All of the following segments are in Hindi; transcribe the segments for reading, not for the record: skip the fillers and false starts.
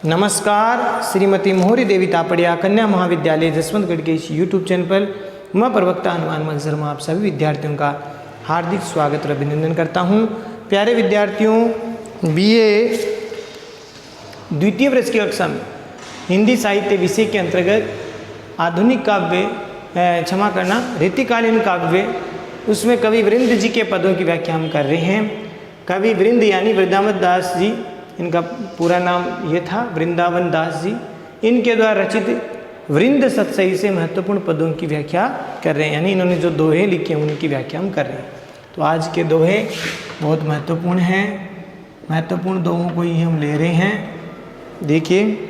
नमस्कार। श्रीमती मोहरी देवी तापड़िया कन्या महाविद्यालय जसवंतगढ़ के इस यूट्यूब चैनल पर मैं प्रवक्ता हनुमान मगजर में आप सभी विद्यार्थियों का हार्दिक स्वागत और अभिनंदन करता हूं। प्यारे विद्यार्थियों, बीए द्वितीय वर्ष की कक्षा में हिंदी साहित्य विषय के अंतर्गत आधुनिक काव्य क्षमा करना रीतिकालीन काव्य, उसमें कवि वृंद जी के पदों की व्याख्या हम कर रहे हैं। कवि वृंद यानी वृंदावन दास जी, इनका पूरा नाम ये था, वृंदावन दास जी। इनके द्वारा रचित वृंद सतसई से महत्वपूर्ण पदों की व्याख्या कर रहे हैं, यानी इन्होंने जो दोहे लिखे हैं उनकी व्याख्या हम कर रहे हैं। तो आज के दोहे बहुत महत्वपूर्ण हैं, महत्वपूर्ण दोहों को ही हम ले रहे हैं। देखिए,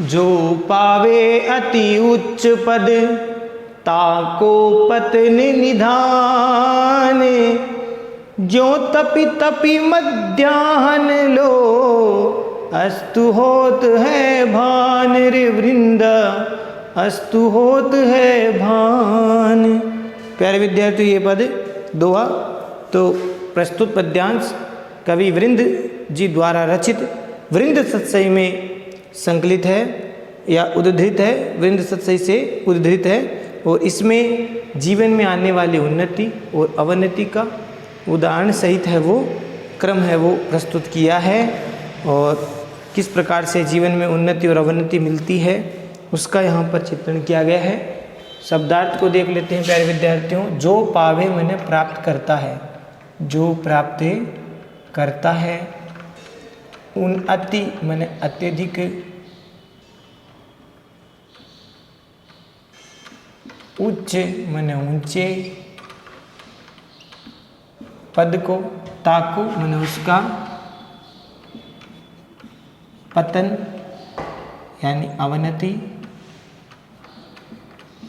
जो पावे अति उच्च पद ताको पतन निधान, जो तपि तपि मध्याह्न लो अस्तु होत है भान रे वृंद, अस्तु होत है भान। प्यारे विद्यार्थी, ये पद दोहा तो प्रस्तुत पद्यांश कवि वृंद जी द्वारा रचित वृंद सतसई में संकलित है या उद्धृत है, वृंद सतसई से उद्धृत है। और इसमें जीवन में आने वाली उन्नति और अवनति का उदाहरण सहित है वो क्रम है वो प्रस्तुत किया है, और किस प्रकार से जीवन में उन्नति और अवनति मिलती है उसका यहाँ पर चित्रण किया गया है। शब्दार्थ को देख लेते हैं प्यारे विद्यार्थियों। जो पावे मैंने प्राप्त करता है, जो प्राप्त करता है, उन्नति मैंने अत्यधिक, उच्च मैंने ऊंचे, पद को, ताकु मैंने उसका, पतन यानी अवनति,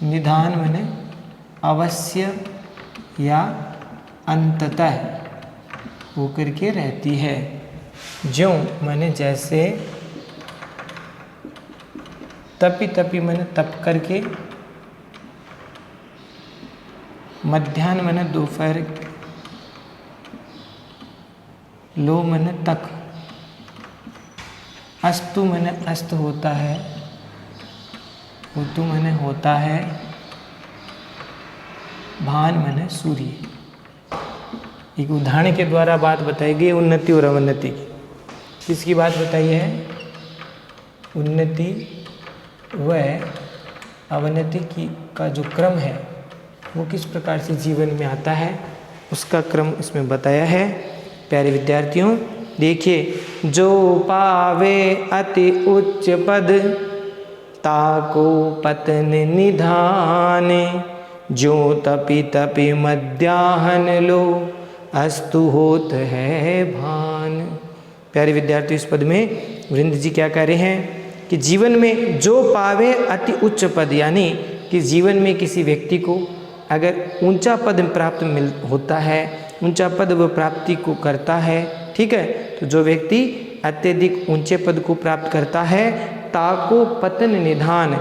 निधान मैंने अवश्य या अंततः होकर के रहती है। ज्यों मैंने जैसे, तपि तपि मैंने तप करके, मध्याह्न मैंने दोपहर, लो मैंने तक, अस्तु मैंने अस्त होता है, ऋतु मैंने होता है, भान मैंने सूर्य। एक उदाहरण के द्वारा बात बताई गई उन्नति और अवनति की। किसकी बात बताई है? उन्नति व अवनति की का जो क्रम है वो किस प्रकार से जीवन में आता है उसका क्रम इसमें बताया है। प्यारे विद्यार्थियों देखिए, जो पावे अति उच्च पद ताको पतन निधान, जो तपि तपि मध्याह्न लो अस्तु होत है भान। प्यारे विद्यार्थियों, इस पद में वृंद जी क्या कह रहे हैं कि जीवन में जो पावे अति उच्च पद, यानी कि जीवन में किसी व्यक्ति को अगर ऊंचा पद प्राप्त होता है, ऊंचा पद वो प्राप्ति को करता है, ठीक है, तो जो व्यक्ति अत्यधिक ऊंचे पद को प्राप्त करता है, ताको पतन निधान,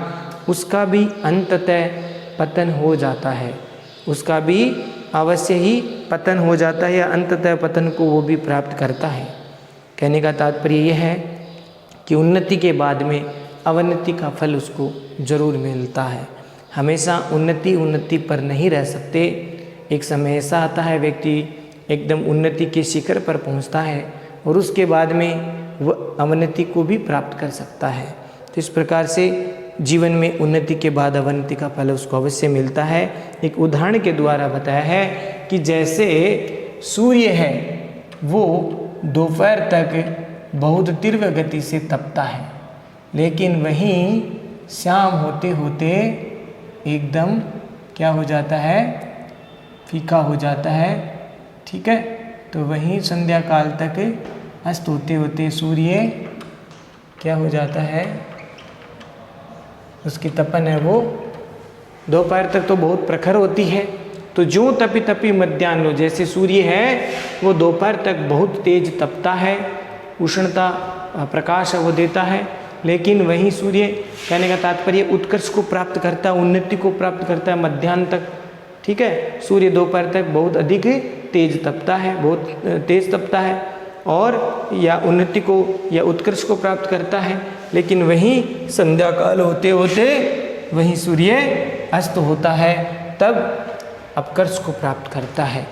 उसका भी अंततः पतन हो जाता है, उसका भी अवश्य ही पतन हो जाता है या अंततः पतन को वो भी प्राप्त करता है। कहने का तात्पर्य यह है कि उन्नति के बाद में अवनति का फल उसको जरूर मिलता है। हमेशा उन्नति पर नहीं रह सकते। एक समय ऐसा आता है व्यक्ति एकदम उन्नति के शिखर पर पहुंचता है और उसके बाद में वह अवनति को भी प्राप्त कर सकता है। तो इस प्रकार से जीवन में उन्नति के बाद अवनति का फल उसको अवश्य मिलता है। एक उदाहरण के द्वारा बताया है कि जैसे सूर्य है वो दोपहर तक बहुत तीव्र गति से तपता है, लेकिन वहीं शाम होते होते एकदम क्या हो जाता है, फीका हो जाता है, ठीक है। तो वहीं संध्या काल तक अस्त होते होते सूर्य क्या हो जाता है, उसकी तपन है वो दोपहर तक तो बहुत प्रखर होती है। तो जो तपि तपि मध्याह्न लो, जैसे सूर्य है वो दोपहर तक बहुत तेज तपता है, उष्णता प्रकाश वो देता है, लेकिन वहीं सूर्य, कहने का तात्पर्य उत्कर्ष को प्राप्त करता है, उन्नति को प्राप्त करता है मध्याह्न तक, ठीक है। सूर्य दोपहर तक बहुत अधिक तेज तपता है, बहुत तेज तपता है। और या उन्नति को या उत्कर्ष को प्राप्त करता है, लेकिन वहीं संध्या काल होते होते वहीं सूर्य अस्त होता है, तब अपकर्ष को प्राप्त करता है,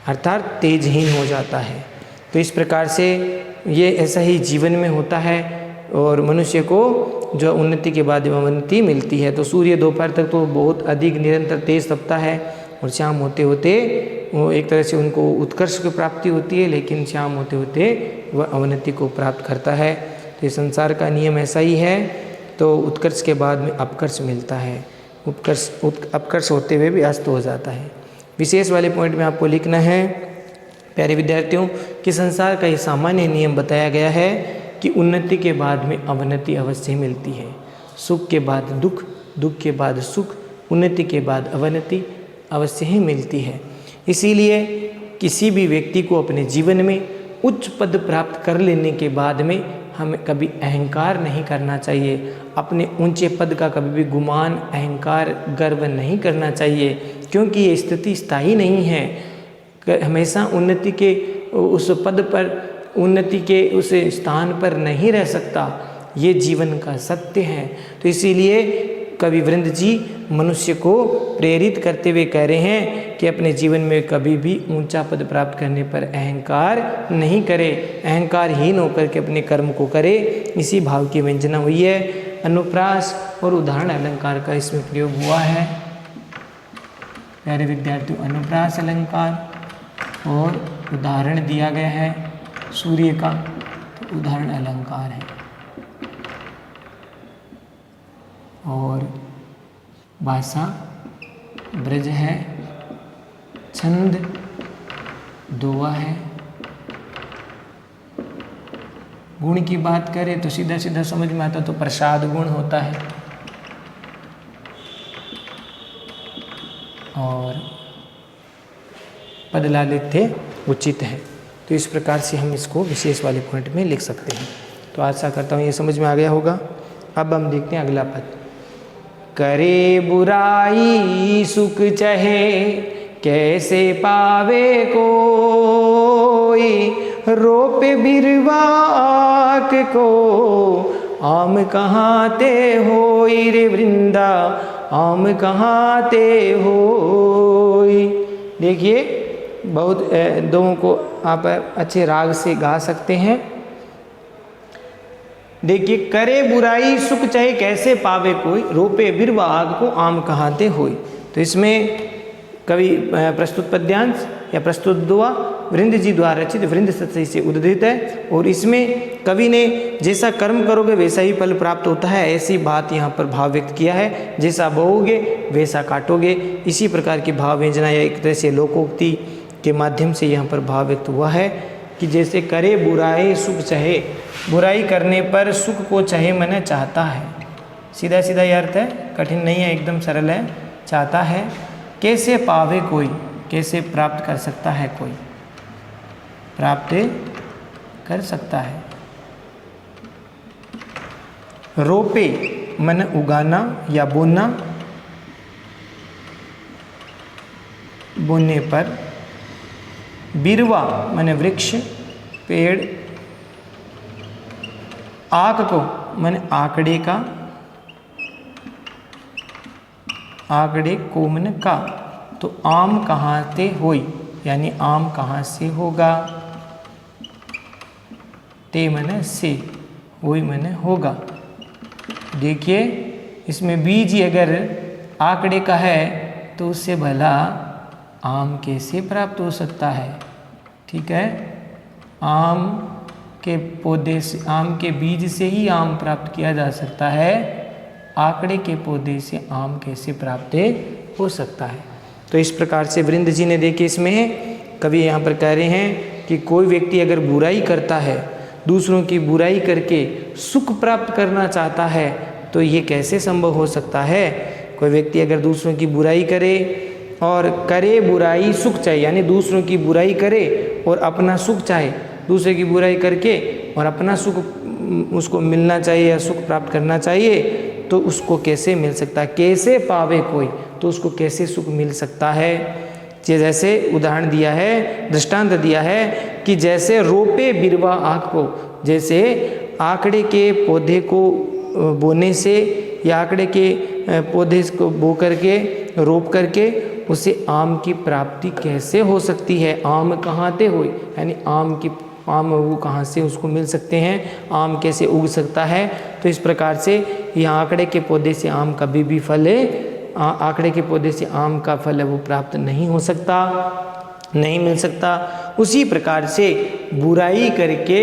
अर्थात तेजहीन हो जाता है। तो इस प्रकार से ये ऐसा ही जीवन में होता है और मनुष्य को जो उन्नति के बाद अवनति मिलती है। तो सूर्य दोपहर तक तो बहुत अधिक निरंतर तेज तपता है और शाम होते होते वो एक तरह से उनको उत्कर्ष की प्राप्ति होती है, लेकिन शाम होते होते वह अवनति को प्राप्त करता है। तो ये संसार का नियम ऐसा ही है। तो उत्कर्ष के बाद में अपकर्ष मिलता है, अपकर्ष होते हुए भी अस्त हो जाता है। विशेष वाले पॉइंट में आपको लिखना है प्यारे विद्यार्थियों कि संसार का ये सामान्य नियम बताया गया है कि उन्नति के बाद में अवनति अवश्य मिलती है। सुख के बाद दुख, दुख के बाद सुख, उन्नति के बाद अवनति अवश्य ही मिलती है। इसीलिए किसी भी व्यक्ति को अपने जीवन में उच्च पद प्राप्त कर लेने के बाद में हमें कभी अहंकार नहीं करना चाहिए। अपने ऊंचे पद का कभी भी गुमान, अहंकार, गर्व नहीं करना चाहिए, क्योंकि ये स्थिति स्थायी नहीं है। हमेशा उन्नति के उस पद पर, उन्नति के उस स्थान पर नहीं रह सकता, ये जीवन का सत्य है। तो इसीलिए कवि वृंद जी मनुष्य को प्रेरित करते हुए कह रहे हैं कि अपने जीवन में कभी भी ऊंचा पद प्राप्त करने पर अहंकार नहीं करे, अहंकारहीन होकर के अपने कर्म को करे। इसी भाव की व्यंजना हुई है। अनुप्रास और उदाहरण अलंकार का इसमें प्रयोग हुआ है। प्यारे विद्यार्थियों, अनुप्रास अलंकार और उदाहरण दिया गया है सूर्य का, तो उदाहरण अलंकार है। और भाषा ब्रज है, छंद दोहा है। गुण की बात करें तो सीधा सीधा समझ में आता तो प्रसाद गुण होता है, और पद लालित्य उचित है। तो इस प्रकार से हम इसको विशेष वाले पॉइंट में लिख सकते हैं। तो आशा करता हूँ ये समझ में आ गया होगा। अब हम देखते हैं अगला पद। करे बुराई सुख चहे कैसे पावे कोई, रोपे बिरवाक को आम कहाते होई रे वृंदा, आम कहाते होई। देखिए बहुत दोनों को आप अच्छे राग से गा सकते हैं। देखिए, करे बुराई सुख चाहे कैसे पावे कोई, रोपे बिरवा आग को आम कहाते होई। तो इसमें कवि प्रस्तुत पद्यांश या प्रस्तुत दोहा वृंद जी द्वारा रचित वृंद सतसई से उद्धृत है। और इसमें कवि ने जैसा कर्म करोगे वैसा ही फल प्राप्त होता है, ऐसी बात यहाँ पर भाव व्यक्त किया है। जैसा बोओगे वैसा काटोगे, इसी प्रकार की भाव व्यंजना या एक तरह से लोकोक्ति के माध्यम से यहाँ पर भाव व्यक्त हुआ है कि जैसे करे बुराई सुख चाहे, बुराई करने पर सुख को चाहे मन चाहता है। सीधा सीधा ये अर्थ है, कठिन नहीं है, एकदम सरल है। चाहता है, कैसे पावे कोई, कैसे प्राप्त कर सकता है कोई, प्राप्त कर सकता है। रोपे मन उगाना या बोना, बोने पर। बिरवा मन वृक्ष, पेड़। आक को मन आकड़े का, आकड़े को मन का। तो आम कहाँ से होई, यानी आम कहाँ से होगा। ते मन से, होई मन होगा। देखिए इसमें बीज अगर आकड़े का है तो उससे भला आम कैसे प्राप्त हो सकता है। ठीक है, आम के पौधे से, आम के बीज से ही आम प्राप्त किया जा सकता है, आकड़े के पौधे से आम कैसे प्राप्त हो सकता है। तो इस प्रकार से वृंद जी ने देखिए, इसमें कवि यहाँ पर कह रहे हैं कि कोई व्यक्ति अगर बुराई करता है, दूसरों की बुराई करके सुख प्राप्त करना चाहता है, तो ये कैसे संभव हो सकता है। कोई व्यक्ति अगर दूसरों की बुराई करे और करे बुराई सुख चाहे, यानी दूसरों की बुराई करे और अपना सुख चाहे, दूसरे की बुराई करके और अपना सुख उसको मिलना चाहिए या सुख प्राप्त करना चाहिए, तो उसको कैसे मिल सकता है। कैसे पावे कोई, तो उसको कैसे सुख मिल सकता है। जैसे उदाहरण दिया है, दृष्टांत दिया है कि जैसे रोपे बिरवा आँख को, जैसे आकड़े के पौधे को बोने से या आकड़े के पौधे को बो करके रोप करके उसे आम की प्राप्ति कैसे हो सकती है। आम कहाँ ते हुए, यानी आम वो कहाँ से उसको मिल सकते हैं, आम कैसे उग सकता है। तो इस प्रकार से यह आकड़े के पौधे से आम कभी भी फल आकड़े के पौधे से आम का फल है वो प्राप्त नहीं हो सकता, नहीं मिल सकता। उसी प्रकार से बुराई करके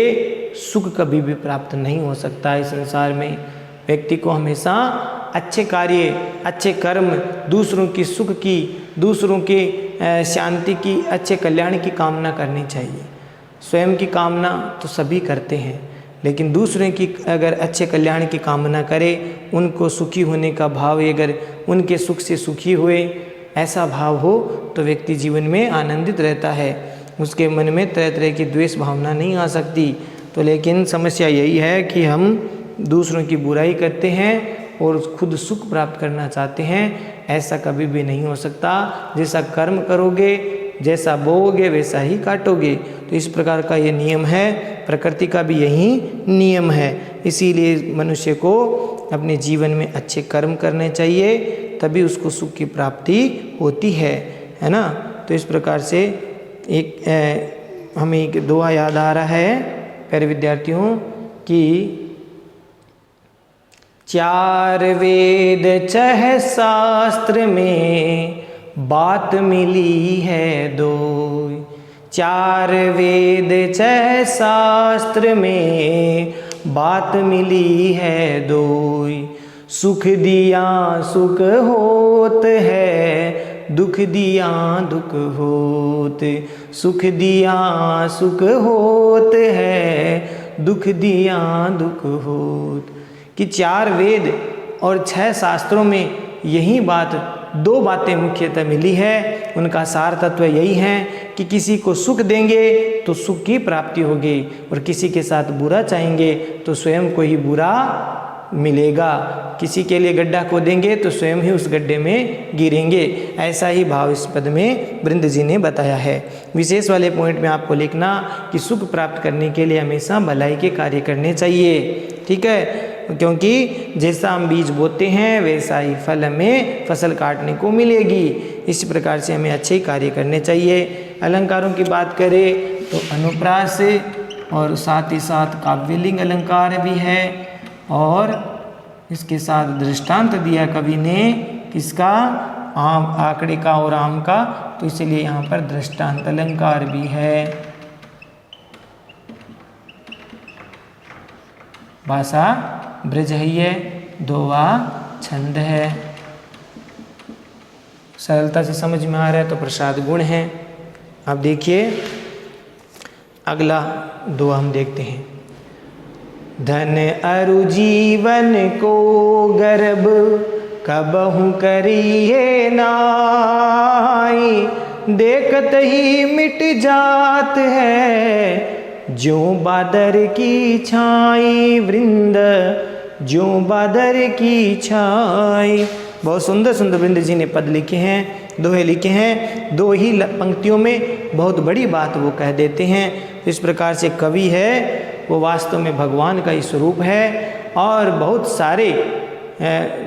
सुख कभी भी प्राप्त नहीं हो सकता। इस संसार में व्यक्ति को हमेशा अच्छे कार्य, अच्छे कर्म, दूसरों की सुख की, दूसरों के शांति की, अच्छे कल्याण की कामना करनी चाहिए। स्वयं की कामना तो सभी करते हैं, लेकिन दूसरों की अगर अच्छे कल्याण की कामना करे, उनको सुखी होने का भाव, अगर उनके सुख से सुखी हुए ऐसा भाव हो तो व्यक्ति जीवन में आनंदित रहता है। उसके मन में तरह तरह की द्वेष भावना नहीं आ सकती। तो लेकिन समस्या यही है कि हम दूसरों की बुराई करते हैं और खुद सुख प्राप्त करना चाहते हैं। ऐसा कभी भी नहीं हो सकता। जैसा कर्म करोगे, जैसा बोओगे वैसा ही काटोगे। तो इस प्रकार का ये नियम है, प्रकृति का भी यही नियम है। इसीलिए मनुष्य को अपने जीवन में अच्छे कर्म करने चाहिए, तभी उसको सुख की प्राप्ति होती है ना। तो इस प्रकार से हमें एक दुआ याद आ रहा है प्यारे विद्यार्थियों कि 4 वेद 6 शास्त्र में बात मिली है 2। 4 वेद 6 शास्त्र में बात मिली है 2। सुख दिया सुख होत है, दुख दिया दुख होत। सुख दिया सुख होत है, दुख दिया दुख होत। कि 4 वेद और 6 शास्त्रों में यही बात, 2 बातें मुख्यतः मिली है। उनका सार तत्व यही है कि किसी को सुख देंगे तो सुख की प्राप्ति होगी, और किसी के साथ बुरा चाहेंगे तो स्वयं को ही बुरा मिलेगा। किसी के लिए गड्ढा खोदेंगे तो स्वयं ही उस गड्ढे में गिरेंगे। ऐसा ही भाव इस पद में वृंद जी ने बताया है। विशेष वाले पॉइंट में आपको लिखना कि सुख प्राप्त करने के लिए हमेशा भलाई के कार्य करने चाहिए, ठीक है। क्योंकि जैसा हम बीज बोते हैं वैसा ही फल हमें फसल काटने को मिलेगी। इस प्रकार से हमें अच्छे कार्य करने चाहिए। अलंकारों की बात करें तो अनुप्रास और साथ ही साथ काव्यलिंग अलंकार भी है, और इसके साथ दृष्टांत दिया कवि ने किसका, आम, आंकड़े का और आम का, तो इसलिए यहाँ पर दृष्टांत अलंकार भी है। भाषा ब्रज है, दोहा छंद है। सरलता से समझ में आ रहा है तो प्रसाद गुण है। अब देखिए अगला दोहा हम देखते हैं। धन अरु जीवन को गर्भ कबहु करिए नाई। देखत ही मिट जात है ज्यों बादर की छाई। वृंद ज्यों बादर की छाई। बहुत सुंदर सुंदर वृंद जी ने पद लिखे हैं, दोहे लिखे हैं। 2 ही पंक्तियों में बहुत बड़ी बात वो कह देते हैं। इस प्रकार से कवि है वो वास्तव में भगवान का ही स्वरूप है, और बहुत सारे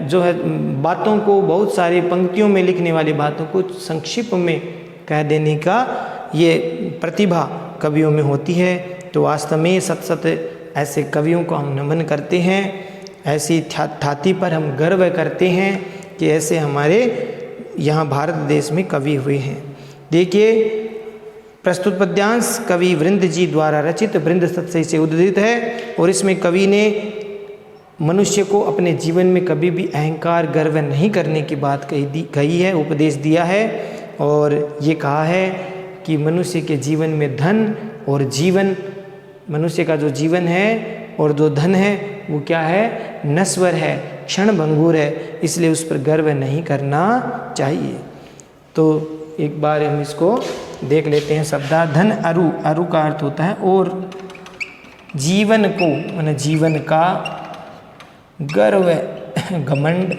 जो है बातों को, बहुत सारी पंक्तियों में लिखने वाली बातों को संक्षिप्त में कह देने का ये प्रतिभा कवियों में होती है। तो वास्तव में सत ऐसे कवियों को हम नमन करते हैं। ऐसी ठाती पर हम गर्व करते हैं कि ऐसे हमारे यहाँ भारत देश में कवि हुए हैं। देखिए प्रस्तुत पद्यांश कवि वृंद जी द्वारा रचित वृंद सत्सई से उद्धृत है, और इसमें कवि ने मनुष्य को अपने जीवन में कभी भी अहंकार गर्व नहीं करने की बात कही है, उपदेश दिया है। और ये कहा है कि मनुष्य के जीवन में धन और जीवन, मनुष्य का जो जीवन है और जो धन है वो क्या है, नश्वर है, क्षण भंगुर है, इसलिए उस पर गर्व नहीं करना चाहिए। तो एक बार हम इसको देख लेते हैं शब्दा। धन अरु, अरु का अर्थ होता है और, जीवन को माने जीवन का, गर्व घमंड,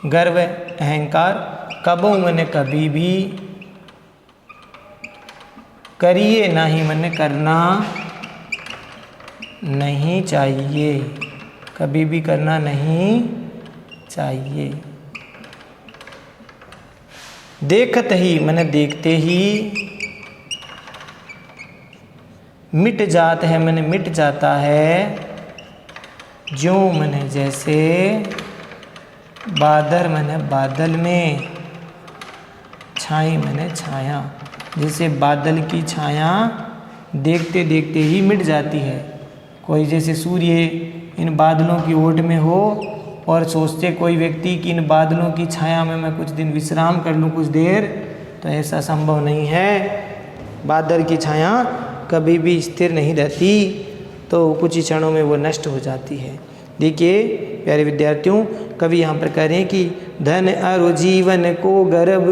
गर्व अहंकार, कबहु मन कभी भी, करिए नहीं मन करना नहीं चाहिए, कभी भी करना नहीं चाहिए। देखत ही मन देखते ही, मिट जात है मन मिट जाता है, ज्यों मन जैसे बादल मन बादल में, छाई मन छाया। जैसे बादल की छाया देखते देखते ही मिट जाती है। कोई जैसे सूर्य इन बादलों की ओट में हो और सोचते कोई व्यक्ति कि इन बादलों की छाया में मैं कुछ दिन विश्राम कर लूँ कुछ देर, तो ऐसा संभव नहीं है। बादल की छाया कभी भी स्थिर नहीं रहती, तो कुछ ही क्षणों में वो नष्ट हो जाती है। देखिए प्यारे विद्यार्थियों, कवि यहाँ पर कह रहे हैं कि धन अरु जीवन को गर्भ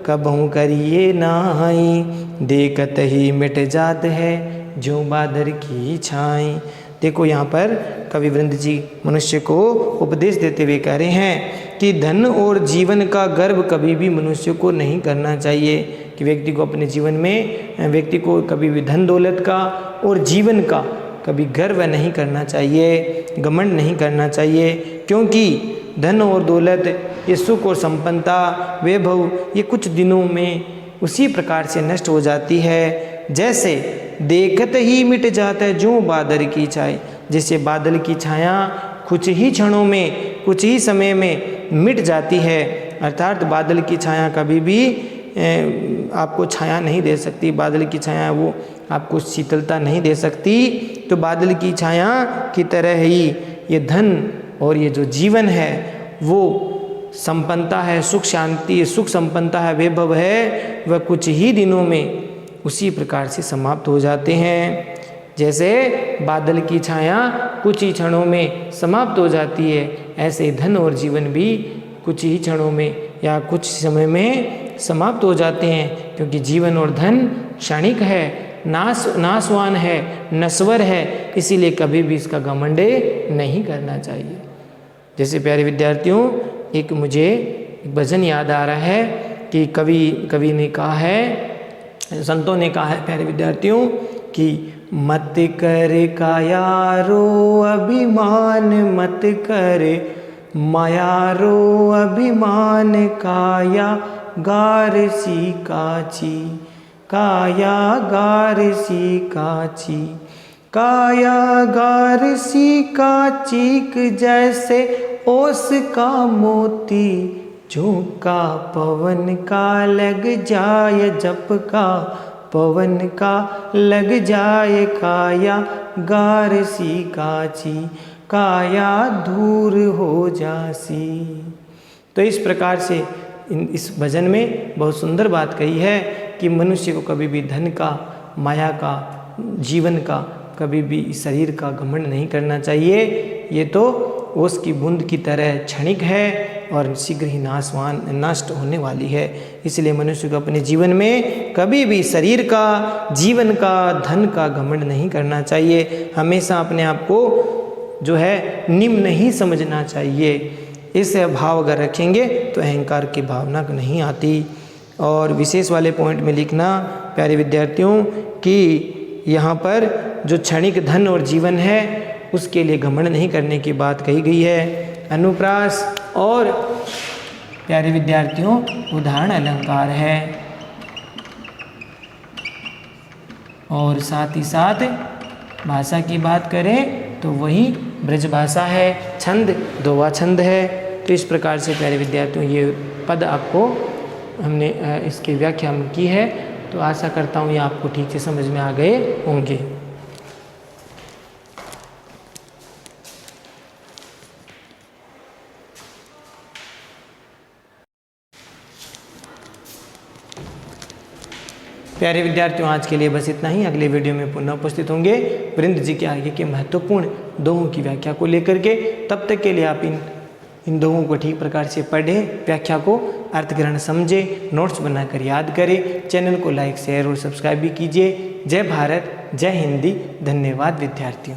कबहू करिए नाई, देखत ही मिट जात है जो बादल की छाई। देखो यहाँ पर कवि वृंद जी मनुष्य को उपदेश देते हुए कह रहे हैं कि धन और जीवन का गर्व कभी भी मनुष्य को नहीं करना चाहिए, कि व्यक्ति को अपने जीवन में व्यक्ति को कभी भी धन दौलत का और जीवन का कभी गर्व नहीं करना चाहिए, घमंड नहीं करना चाहिए। क्योंकि धन और दौलत, ये सुख और संपन्नता, वैभव, ये कुछ दिनों में उसी प्रकार से नष्ट हो जाती है जैसे देखत ही मिट जाता है जो बादल की छाया। जैसे बादल की छाया कुछ ही क्षणों में, कुछ ही समय में मिट जाती है। अर्थात बादल की छाया कभी भी आपको छाया नहीं दे सकती, बादल की छाया वो आपको शीतलता नहीं दे सकती। तो बादल की छाया की तरह ही ये धन और ये जो जीवन है वो संपन्नता है, सुख शांति, सुख संपन्नता है, वैभव है, वह कुछ ही दिनों में उसी प्रकार से समाप्त हो जाते हैं। जैसे बादल की छाया कुछ ही क्षणों में समाप्त हो जाती है, ऐसे धन और जीवन भी कुछ ही क्षणों में या कुछ समय में समाप्त हो जाते हैं। क्योंकि जीवन और धन क्षणिक है, नाशवान है, नश्वर है, इसीलिए कभी भी इसका घमंड नहीं करना चाहिए। जैसे प्यारे विद्यार्थियों, एक मुझे एक भजन याद आ रहा है कि कवि ने कहा है, संतों ने कहा है प्यारे विद्यार्थियों कि मत कर कायारो अभिमान, मत कर मायारो अभिमान, काया गार सी काची, काया गार सी काची, काया गार सी काचीक जैसे ओस का मोती, झोंका पवन का लग जाए, जप का पवन का लग जाए, काया गार सी काची, काया दूर हो जासी। तो इस प्रकार से इस भजन में बहुत सुंदर बात कही है कि मनुष्य को कभी भी धन का, माया का, जीवन का, कभी भी शरीर का घमंड नहीं करना चाहिए। ये तो ओस की बूंद की तरह क्षणिक है और शीघ्र ही नष्ट होने वाली है। इसलिए मनुष्य को अपने जीवन में कभी भी शरीर का, जीवन का, धन का घमंड नहीं करना चाहिए। हमेशा अपने आप को जो है निम्न नहीं समझना चाहिए। इस भाव अगर रखेंगे तो अहंकार की भावना नहीं आती। और विशेष वाले पॉइंट में लिखना प्यारे विद्यार्थियों कि यहाँ पर जो क्षणिक धन और जीवन है उसके लिए घमंड नहीं करने की बात कही गई है। अनुप्रास और प्यारे विद्यार्थियों उदाहरण अलंकार है और साथ ही साथ भाषा की बात करें तो वही ब्रज भाषा है। छंद दोहा छंद है। तो इस प्रकार से प्यारे विद्यार्थियों ये पद आपको हमने इसकी व्याख्या की है। तो आशा करता हूँ ये आपको ठीक से समझ में आ गए होंगे। प्यारे विद्यार्थियों आज के लिए बस इतना ही। अगले वीडियो में पुनः उपस्थित होंगे वृंद जी के आगे के महत्वपूर्ण दोहों की व्याख्या को लेकर के। तब तक के लिए आप इन दोहों को ठीक प्रकार से पढ़ें, व्याख्या को अर्थग्रहण समझें, नोट्स बनाकर याद करें। चैनल को लाइक, शेयर और सब्सक्राइब भी कीजिए। जय भारत, जय हिंदी। धन्यवाद विद्यार्थियों।